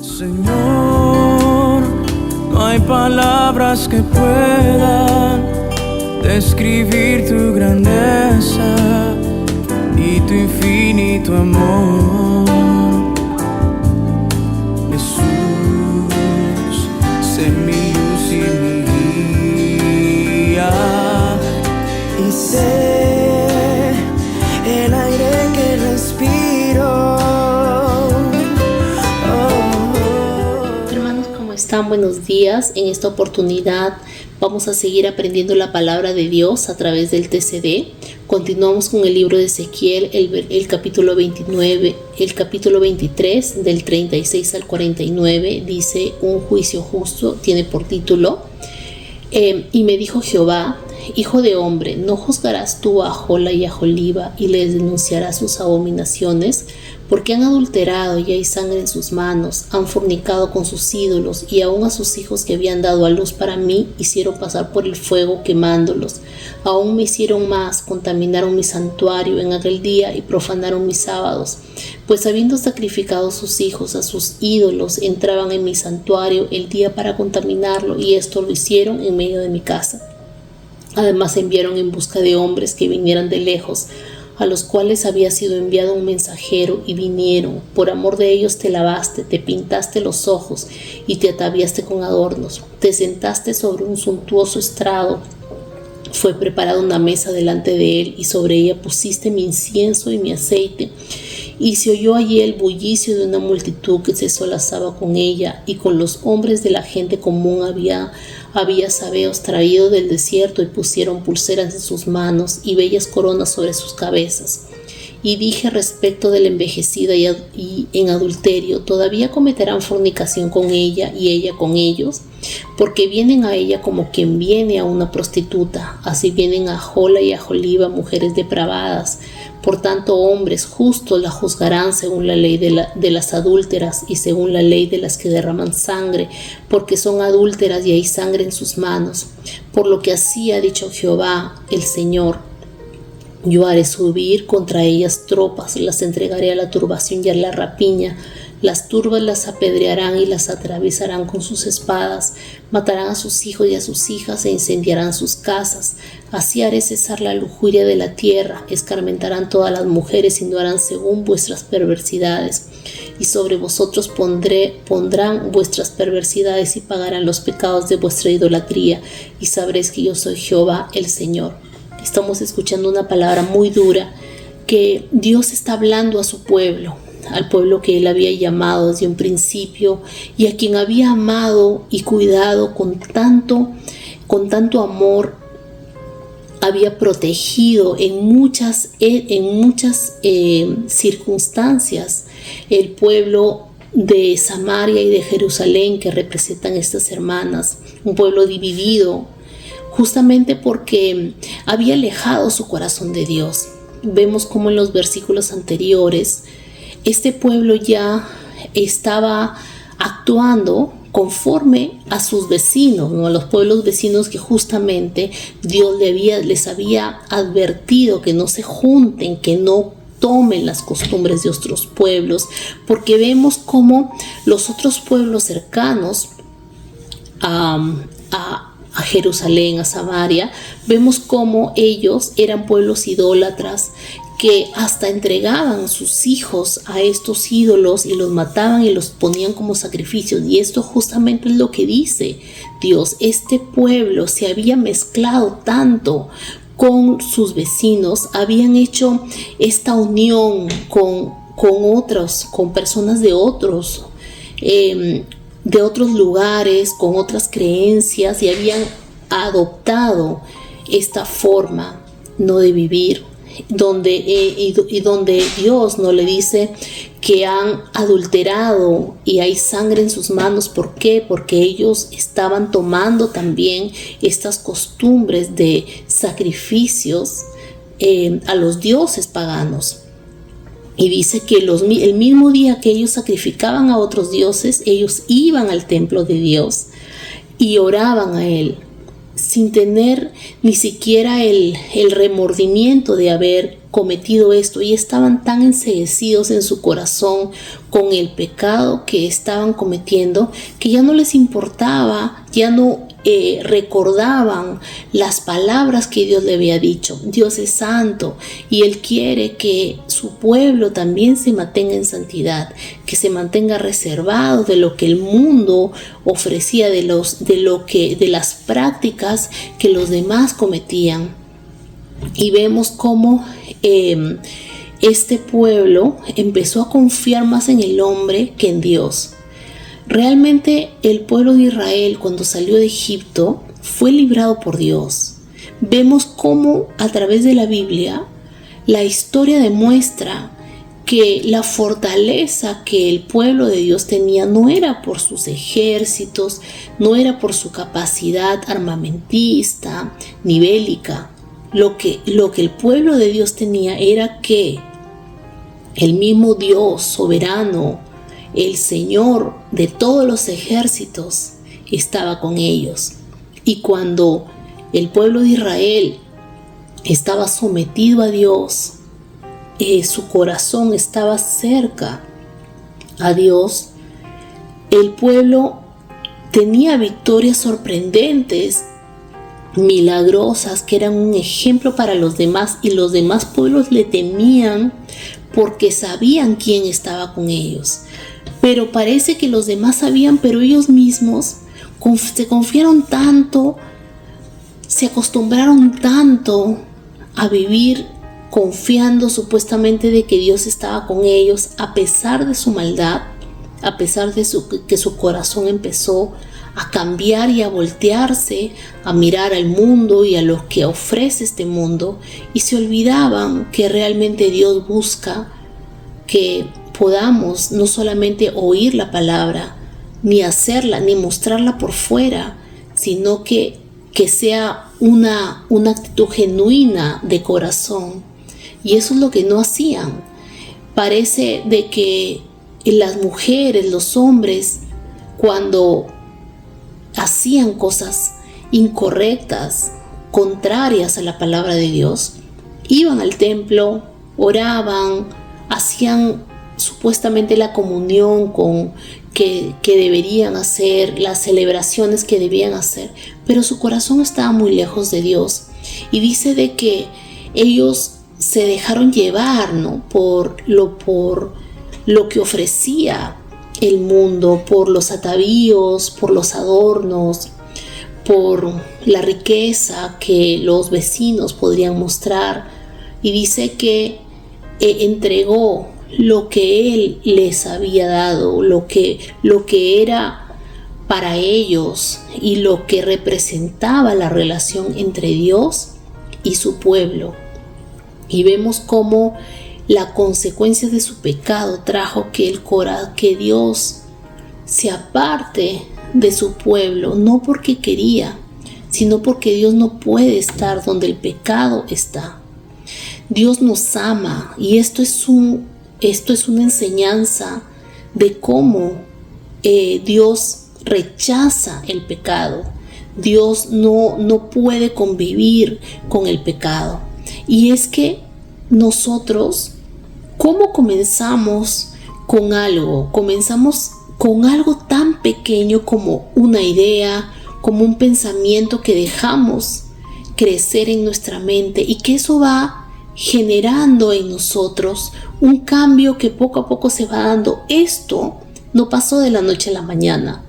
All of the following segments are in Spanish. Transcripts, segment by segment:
Señor, no hay palabras que puedan describir tu grandeza y tu infinito amor. Jesús, sé mi luz y mi guía, y sé el aire que respiro. Hermanos, ¿cómo están? Buenos días. En esta oportunidad vamos a seguir aprendiendo la palabra de Dios a través del TCD. Continuamos con el libro de Ezequiel, el capítulo 29, el capítulo 23, del 36 al 49, dice: un juicio justo, tiene por título. Y me dijo Jehová: hijo de hombre, ¿no juzgarás tú a Ahola y a Aholiba y les denunciarás sus abominaciones? Porque han adulterado y hay sangre en sus manos, han fornicado con sus ídolos, y aún a sus hijos que habían dado a luz para mí hicieron pasar por el fuego quemándolos. Aún me hicieron más, contaminaron mi santuario en aquel día y profanaron mis sábados. Pues habiendo sacrificado sus hijos a sus ídolos, entraban en mi santuario el día para contaminarlo, y esto lo hicieron en medio de mi casa. Además enviaron en busca de hombres que vinieran de lejos, a los cuales había sido enviado un mensajero, y vinieron. Por amor de ellos te lavaste, te pintaste los ojos y te ataviaste con adornos. Te sentaste sobre un suntuoso estrado. Fue preparada una mesa delante de él, y sobre ella pusiste mi incienso y mi aceite. Y se oyó allí el bullicio de una multitud que se solazaba con ella, y con los hombres de la gente común había sabeos traídos del desierto, y pusieron pulseras en sus manos y bellas coronas sobre sus cabezas. Y dije respecto de la envejecida y en adulterio: todavía cometerán fornicación con ella y ella con ellos, porque vienen a ella como quien viene a una prostituta. Así vienen a Ahola y a Aholiba, mujeres depravadas. Por tanto, hombres justos la juzgarán según la ley de las adúlteras y según la ley de las que derraman sangre, porque son adúlteras y hay sangre en sus manos. Por lo que así ha dicho Jehová, el Señor: yo haré subir contra ellas tropas, las entregaré a la turbación y a la rapiña. Las turbas las apedrearán y las atravesarán con sus espadas, matarán a sus hijos y a sus hijas e incendiarán sus casas. Así haré cesar la lujuria de la tierra, escarmentarán todas las mujeres y no harán según vuestras perversidades. Y sobre vosotros pondrán vuestras perversidades y pagarán los pecados de vuestra idolatría, y sabréis que yo soy Jehová el Señor. Estamos escuchando una palabra muy dura que Dios está hablando a su pueblo, al pueblo que Él había llamado desde un principio y a quien había amado y cuidado con tanto amor, había protegido en muchas circunstancias. El pueblo de Samaria y de Jerusalén, que representan estas hermanas, un pueblo dividido, justamente porque había alejado su corazón de Dios. Vemos como en los versículos anteriores, este pueblo ya estaba actuando conforme a sus vecinos, ¿no? A los pueblos vecinos que justamente Dios les había advertido que no se junten, que no tomen las costumbres de otros pueblos, porque vemos como los otros pueblos cercanos a Jerusalén, a Samaria, vemos cómo ellos eran pueblos idólatras que hasta entregaban sus hijos a estos ídolos y los mataban y los ponían como sacrificios. Y esto justamente es lo que dice Dios. Este pueblo se había mezclado tanto con sus vecinos, habían hecho esta unión con otros, con personas de otros lugares, con otras creencias, y habían adoptado esta forma no de vivir, donde Dios no le dice que han adulterado y hay sangre en sus manos. ¿Por qué? Porque ellos estaban tomando también estas costumbres de sacrificios a los dioses paganos. Y dice que el mismo día que ellos sacrificaban a otros dioses, ellos iban al templo de Dios y oraban a Él, sin tener ni siquiera el remordimiento de haber cometido esto, y estaban tan enceguecidos en su corazón con el pecado que estaban cometiendo, que ya no les importaba, ya no recordaban las palabras que Dios le había dicho. Dios es santo y Él quiere que su pueblo también se mantenga en santidad, que se mantenga reservado de lo que el mundo ofrecía, de las prácticas que los demás cometían. Y vemos cómo este pueblo empezó a confiar más en el hombre que en Dios. Realmente el pueblo de Israel, cuando salió de Egipto, fue librado por Dios. Vemos cómo a través de la Biblia la historia demuestra que la fortaleza que el pueblo de Dios tenía no era por sus ejércitos, no era por su capacidad armamentista ni bélica. Lo que el pueblo de Dios tenía era que el mismo Dios soberano, el Señor de todos los ejércitos, estaba con ellos. Y cuando el pueblo de Israel estaba sometido a Dios, su corazón estaba cerca a Dios, el pueblo tenía victorias sorprendentes, milagrosas, que eran un ejemplo para los demás, y los demás pueblos le temían porque sabían quién estaba con ellos. Pero parece que los demás sabían, pero ellos mismos se confiaron tanto, se acostumbraron tanto a vivir confiando supuestamente de que Dios estaba con ellos, a pesar de su maldad, a pesar de que su corazón empezó a cambiar y a voltearse, a mirar al mundo y a lo que ofrece este mundo, y se olvidaban que realmente Dios busca que podamos no solamente oír la palabra, ni hacerla, ni mostrarla por fuera, sino que sea una actitud genuina de corazón. Y eso es lo que no hacían. Parece de que las mujeres, los hombres, cuando hacían cosas incorrectas, contrarias a la palabra de Dios, iban al templo, oraban, hacían supuestamente la comunión que deberían hacer, las celebraciones que debían hacer, pero su corazón estaba muy lejos de Dios. Y dice de que ellos se dejaron llevar, ¿no?, por lo que ofrecía el mundo, por los atavíos, por los adornos, por la riqueza que los vecinos podrían mostrar. Y dice que entregó lo que Él les había dado, lo que era para ellos y lo que representaba la relación entre Dios y su pueblo. Y vemos cómo la consecuencia de su pecado trajo que Dios se aparte de su pueblo, no porque quería, sino porque Dios no puede estar donde el pecado está. Dios nos ama, y esto es una enseñanza de cómo Dios rechaza el pecado. Dios no puede convivir con el pecado. Y es que nosotros, ¿cómo comenzamos con algo? Comenzamos con algo tan pequeño como una idea, como un pensamiento que dejamos crecer en nuestra mente, y que eso va generando en nosotros un cambio que poco a poco se va dando. Esto no pasó de la noche a la mañana.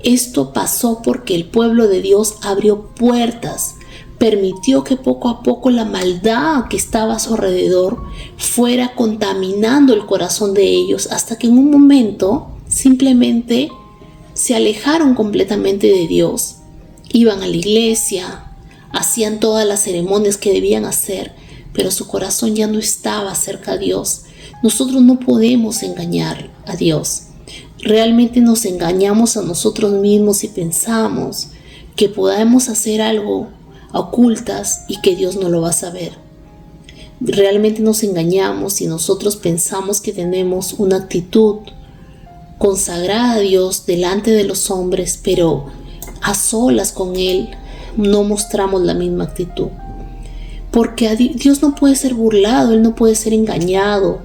Esto pasó porque el pueblo de Dios abrió puertas, permitió que poco a poco la maldad que estaba a su alrededor fuera contaminando el corazón de ellos, hasta que en un momento simplemente se alejaron completamente de Dios. Iban a la iglesia, hacían todas las ceremonias que debían hacer, pero su corazón ya no estaba cerca a Dios. Nosotros no podemos engañar a Dios. Realmente nos engañamos a nosotros mismos si pensamos que podemos hacer algo a ocultas y que Dios no lo va a saber. Realmente nos engañamos si nosotros pensamos que tenemos una actitud consagrada a Dios delante de los hombres, pero a solas con Él no mostramos la misma actitud. Porque Dios no puede ser burlado, Él no puede ser engañado.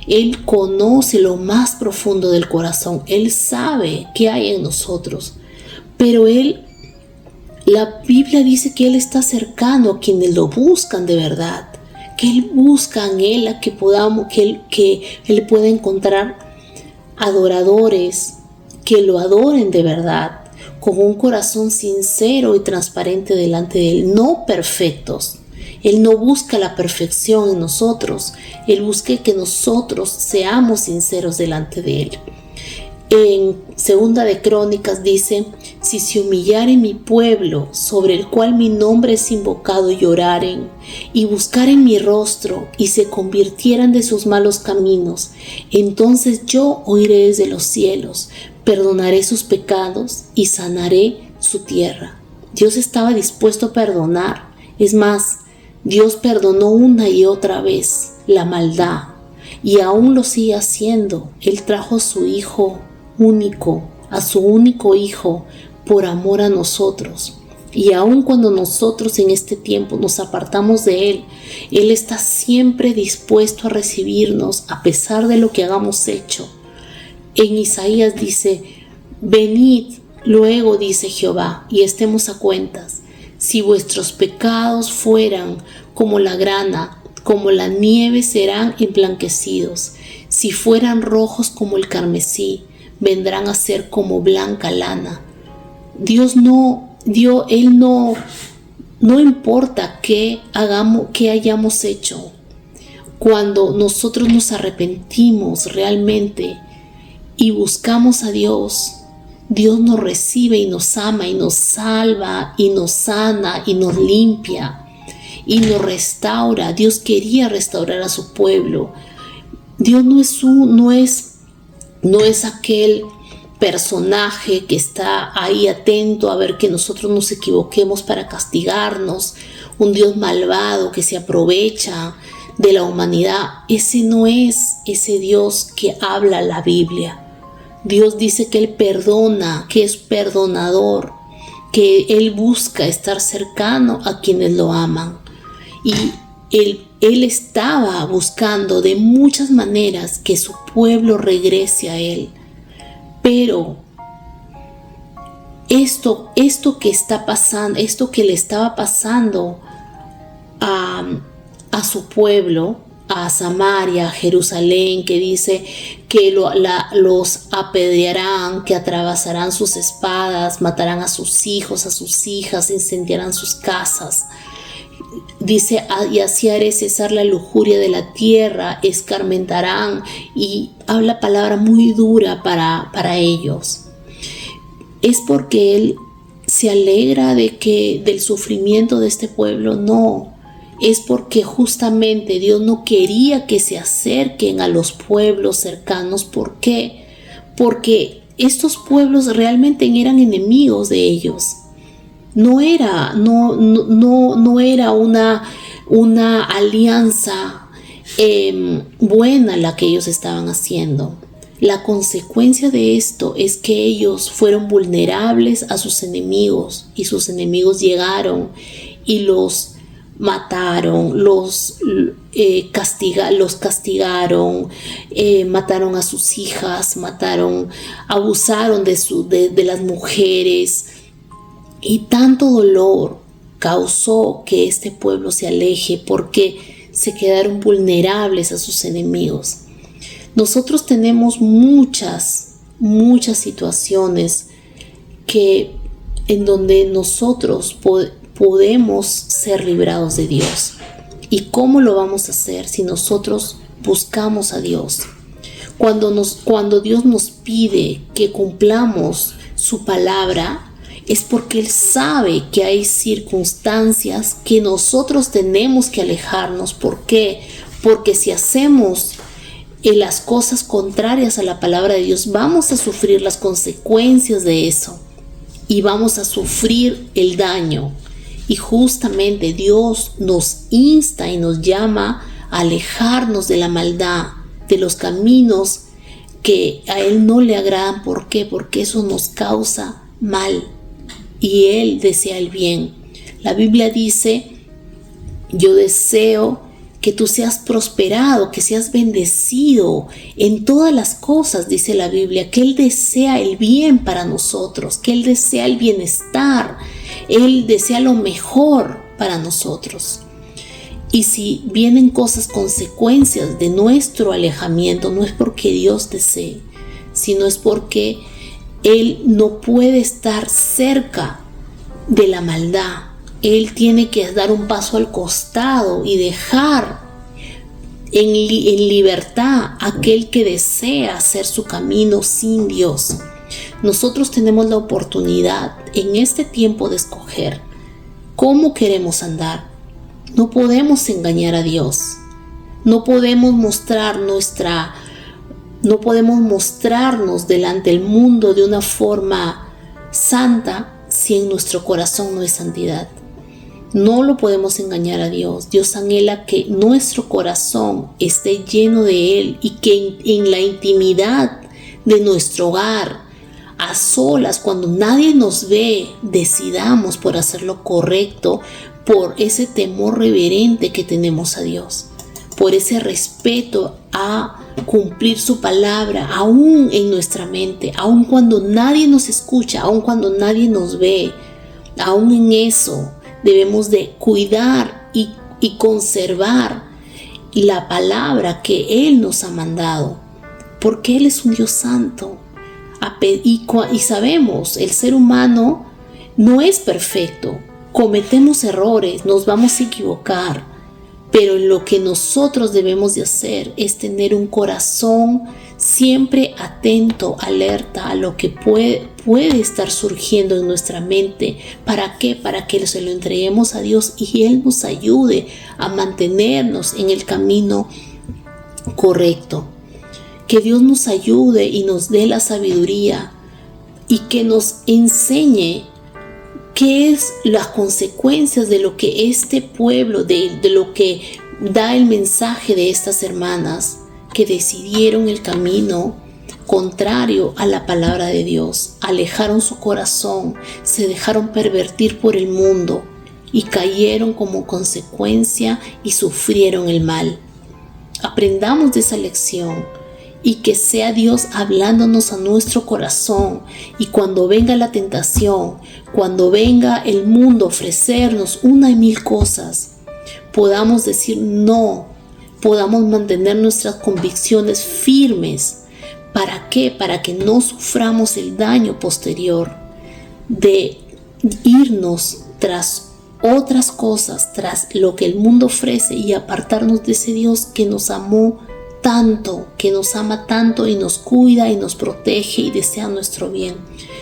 Él conoce lo más profundo del corazón. Él sabe qué hay en nosotros. Pero la Biblia dice que Él está cercano a quienes lo buscan de verdad. Que Él busca en Él a que Él pueda encontrar adoradores que lo adoren de verdad, con un corazón sincero y transparente delante de Él, no perfectos. Él no busca la perfección en nosotros, Él busca que nosotros seamos sinceros delante de Él. En 2 de Crónicas dice: si se humillare mi pueblo, sobre el cual mi nombre es invocado, y oraren, y buscaren mi rostro, y se convirtieran de sus malos caminos, entonces yo oiré desde los cielos, perdonaré sus pecados y sanaré su tierra. Dios estaba dispuesto a perdonar. Es más, Dios perdonó una y otra vez la maldad, y aún lo sigue haciendo. Él trajo a su Hijo único, a su único Hijo, por amor a nosotros. Y aun cuando nosotros en este tiempo nos apartamos de Él, Él está siempre dispuesto a recibirnos a pesar de lo que hagamos hecho. En Isaías dice: venid luego, dice Jehová, y estemos a cuentas. Si vuestros pecados fueran como la grana, como la nieve serán emblanquecidos. Si fueran rojos como el carmesí, vendrán a ser como blanca lana. Él no importa qué hayamos hecho. Cuando nosotros nos arrepentimos realmente y buscamos a Dios, Dios nos recibe y nos ama y nos salva y nos sana y nos limpia y nos restaura. Dios quería restaurar a su pueblo. Dios no es aquel personaje que está ahí atento a ver que nosotros nos equivoquemos para castigarnos, un Dios malvado que se aprovecha de la humanidad. Ese no es ese Dios que habla la Biblia. Dios dice que Él perdona, que es perdonador, que Él busca estar cercano a quienes lo aman. Y Él estaba buscando de muchas maneras que su pueblo regrese a Él. Pero esto que está pasando, esto que le estaba pasando a su pueblo, a Samaria, a Jerusalén, que dice que los apedrearán, que atravesarán sus espadas, matarán a sus hijos, a sus hijas, incendiarán sus casas. Dice: y así haré cesar la lujuria de la tierra, escarmentarán, y habla palabra muy dura para ellos. ¿Es porque Él se alegra del sufrimiento de este pueblo? No, es porque justamente Dios no quería que se acerquen a los pueblos cercanos. ¿Por qué? Porque estos pueblos realmente eran enemigos de ellos. No era una alianza buena la que ellos estaban haciendo. La consecuencia de esto es que ellos fueron vulnerables a sus enemigos, y sus enemigos llegaron y los mataron, los castigaron, mataron a sus hijas, abusaron de las mujeres. Y tanto dolor causó que este pueblo se aleje, porque se quedaron vulnerables a sus enemigos. Nosotros tenemos muchas situaciones en donde nosotros podemos ser librados de Dios. ¿Y cómo lo vamos a hacer si nosotros buscamos a Dios? Cuando Dios nos pide que cumplamos su palabra, es porque Él sabe que hay circunstancias que nosotros tenemos que alejarnos. ¿Por qué? Porque si hacemos las cosas contrarias a la palabra de Dios, vamos a sufrir las consecuencias de eso y vamos a sufrir el daño. Y justamente Dios nos insta y nos llama a alejarnos de la maldad, de los caminos que a Él no le agradan. ¿Por qué? Porque eso nos causa mal. Y Él desea el bien. La Biblia dice: yo deseo que tú seas prosperado, que seas bendecido en todas las cosas, dice la Biblia, que Él desea el bien para nosotros, que Él desea el bienestar, Él desea lo mejor para nosotros. Y si vienen cosas, consecuencias de nuestro alejamiento, no es porque Dios desee, sino es porque Él no puede estar cerca de la maldad. Él tiene que dar un paso al costado y dejar en libertad a aquel que desea hacer su camino sin Dios. Nosotros tenemos la oportunidad en este tiempo de escoger cómo queremos andar. No podemos engañar a Dios. No podemos mostrarnos delante del mundo de una forma santa si en nuestro corazón no hay santidad. No lo podemos engañar a Dios. Dios anhela que nuestro corazón esté lleno de Él y que en la intimidad de nuestro hogar, a solas, cuando nadie nos ve, decidamos por hacer lo correcto, por ese temor reverente que tenemos a Dios, por ese respeto a cumplir su palabra, aún en nuestra mente, aún cuando nadie nos escucha, aún cuando nadie nos ve. Aún en eso debemos de cuidar y conservar la palabra que Él nos ha mandado, porque Él es un Dios santo. Y sabemos, el ser humano no es perfecto, cometemos errores, nos vamos a equivocar, pero lo que nosotros debemos de hacer es tener un corazón siempre atento, alerta a lo que puede estar surgiendo en nuestra mente. ¿Para qué? Para que se lo entreguemos a Dios y Él nos ayude a mantenernos en el camino correcto. Que Dios nos ayude y nos dé la sabiduría y que nos enseñe qué es las consecuencias de lo que este pueblo, de lo que da el mensaje de estas hermanas que decidieron el camino contrario a la palabra de Dios, alejaron su corazón, se dejaron pervertir por el mundo y cayeron como consecuencia y sufrieron el mal. Aprendamos de esa lección y que sea Dios hablándonos a nuestro corazón, y cuando venga la tentación, cuando venga el mundo a ofrecernos una y mil cosas, podamos decir no, podamos mantener nuestras convicciones firmes. ¿Para qué? Para que no suframos el daño posterior de irnos tras otras cosas, tras lo que el mundo ofrece, y apartarnos de ese Dios que nos amó tanto, que nos ama tanto y nos cuida y nos protege y desea nuestro bien.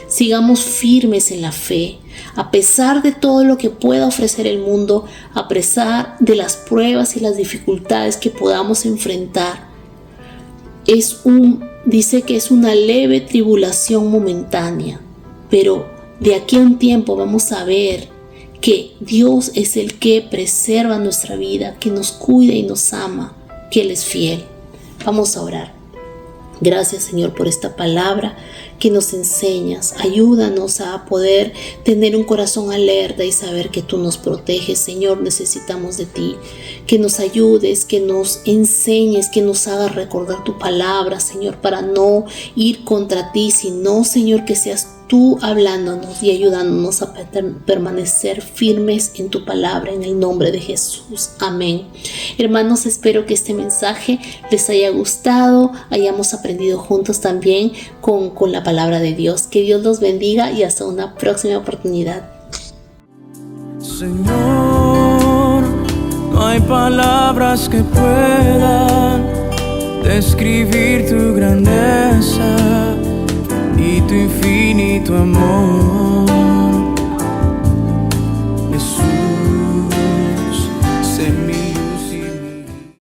Sigamos firmes en la fe, a pesar de todo lo que pueda ofrecer el mundo, a pesar de las pruebas y las dificultades que podamos enfrentar. Dice que es una leve tribulación momentánea, pero de aquí a un tiempo vamos a ver que Dios es el que preserva nuestra vida, que nos cuida y nos ama, que Él es fiel. Vamos a orar. Gracias, Señor, por esta palabra que nos enseñas. Ayúdanos a poder tener un corazón alerta y saber que tú nos proteges. Señor, necesitamos de ti. Que nos ayudes, que nos enseñes, que nos hagas recordar tu palabra, Señor, para no ir contra ti, sino, Señor, que seas tú hablándonos y ayudándonos a permanecer firmes en tu palabra, en el nombre de Jesús. Amén. Hermanos, espero que este mensaje les haya gustado, hayamos aprendido juntos también con la palabra de Dios. Que Dios los bendiga y hasta una próxima oportunidad. Señor, no hay palabras que puedan describir tu grandeza y tu infinito amor.